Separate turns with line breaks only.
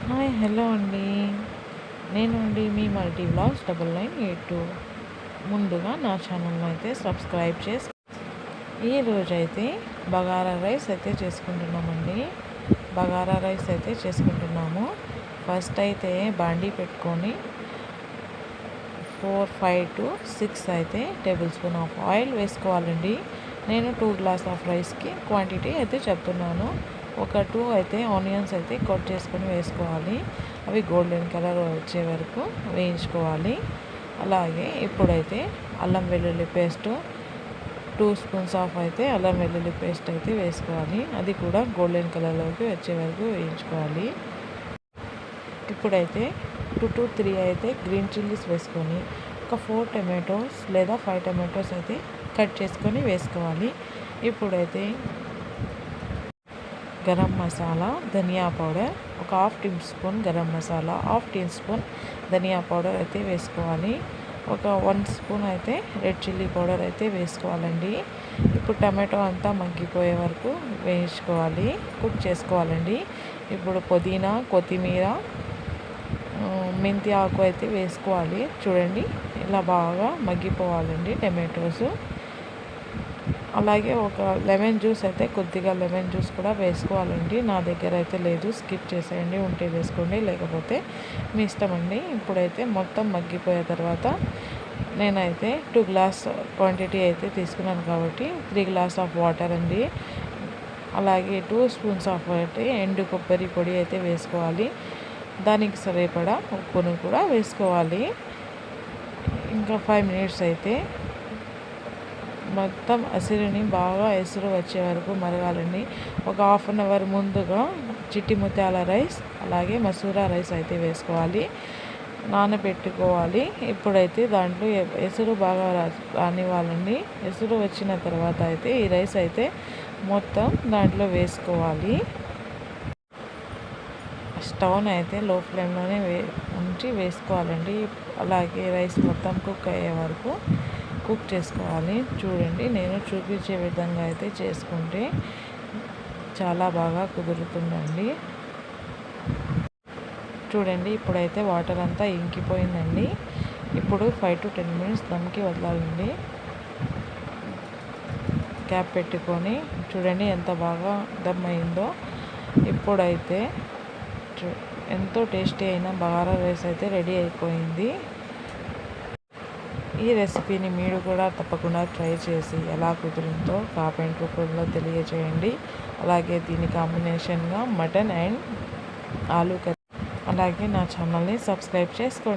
Hi hello అండి. నేను అండి మీ మల్టీ వ్లాగ్స్ 9982. ముందుగా నా ఛానల్ని అయితే సబ్స్క్రైబ్ చేసి ఈరోజైతే బగారా రైస్ అయితే చేసుకుంటున్నామండి. బగారా రైస్ అయితే చేసుకుంటున్నాము. ఫస్ట్ అయితే బాండీ పెట్టుకొని 4, 5 to 6 అయితే టేబుల్ స్పూన్ ఆఫ్ ఆయిల్ వేసుకోవాలండి. నేను 2 గ్లాస్ ఆఫ్ రైస్కి క్వాంటిటీ అయితే చెప్తున్నాను. ఒక 2 అయితే ఆనియన్స్ అయితే కట్ చేసుకొని వేసుకోవాలి. అవి గోల్డెన్ కలర్ వచ్చే వరకు వేయించుకోవాలి. అలాగే ఇప్పుడైతే అల్లం వెల్లుల్లి పేస్ట్ 2 స్పూన్స్ ఆఫ్ అయితే అల్లం వెల్లుల్లి పేస్ట్ అయితే వేసుకోవాలి. అది కూడా గోల్డెన్ కలర్లోకి వచ్చే వరకు వేయించుకోవాలి. ఇప్పుడైతే 2 to 3 అయితే గ్రీన్ చిల్లీస్ వేసుకొని ఒక 4 టమాటోస్ లేదా 5 టమాటోస్ అయితే కట్ చేసుకొని వేసుకోవాలి. ఇప్పుడైతే గరం మసాలా, ధనియా పౌడర్, ఒక half teaspoon garam masala, half teaspoon dhania powder అయితే వేసుకోవాలి. ఒక 1 స్పూన్ అయితే రెడ్ చిల్లీ పౌడర్ అయితే వేసుకోవాలండి. ఇప్పుడు టమాటో అంతా మగ్గిపోయే వరకు వేయించుకోవాలి, కుక్ చేసుకోవాలండి. ఇప్పుడు పుదీనా, కొత్తిమీర, మెంతి ఆకు అయితే వేసుకోవాలి. చూడండి ఇలా బాగా మగ్గిపోవాలండి టమాటోస్. అలాగే ఒక లెమన్ జ్యూస్ అయితే కొద్దిగా లెమన్ జ్యూస్ కూడా వేసుకోవాలండి. నా దగ్గర అయితే లేదు, స్కిప్ చేసేయండి. ఉంటే వేసుకోండి, లేకపోతే మీ ఇష్టం అండి. ఇప్పుడైతే మొత్తం మగ్గిపోయే తర్వాత నేనైతే 2 గ్లాస్ క్వాంటిటీ అయితే తీసుకున్నాను కాబట్టి 3 గ్లాస్ ఆఫ్ వాటర్ అండి. అలాగే 2 స్పూన్స్ ఆఫ్ అయితే ఎండు కొబ్బరి పొడి అయితే వేసుకోవాలి. దానికి సరిపడా ఉప్పును కూడా వేసుకోవాలి. ఇంకా 5 మినిట్స్ అయితే మొత్తం బాగా ఎసురు వచ్చే వరకు మరగాలండి. ఒక హాఫ్ అన్ అవర్ ముందుగా చిట్టి ముత్యాల రైస్ అలాగే మసూరా రైస్ అయితే వేసుకోవాలి, నానబెట్టుకోవాలి. ఇప్పుడైతే దాంట్లో ఎసురు బాగా రానివ్వాలండి. ఎసురు వచ్చిన తర్వాత అయితే ఈ రైస్ అయితే మొత్తం దాంట్లో వేసుకోవాలి. స్టవ్ని అయితే లో ఫ్లేమ్లోనే ఉంచి వేసుకోవాలండి. అలాగే రైస్ మొత్తం కుక్ అయ్యే వరకు కుక్ చేసుకోవాలి. చూడండి, నేను చూపించే విధంగా అయితే చేసుకుంటే చాలా బాగా కుదురుతుందండి. చూడండి, ఇప్పుడైతే వాటర్ అంతా ఇంకిపోయిందండి. ఇప్పుడు 5 to 10 మినిట్స్ దమ్కి వదలాలండి. క్యాప్ పెట్టుకొని చూడండి ఎంత బాగా దమ్ అయిందో. ఇప్పుడైతే ఎంతో టేస్టీ అయిన బగారా రైస్ అయితే రెడీ అయిపోయింది. ఈ రెసిపీని మీరు కూడా తప్పకుండా ట్రై చేసి ఎలా కుదిరిందో కామెంట్ రూపంలో తెలియజేయండి. అలాగే దీని కాంబినేషన్గా మటన్ అండ్ ఆలూ కర్రీ. అలాగే నా ఛానల్ని సబ్స్క్రైబ్ చేసుకోండి.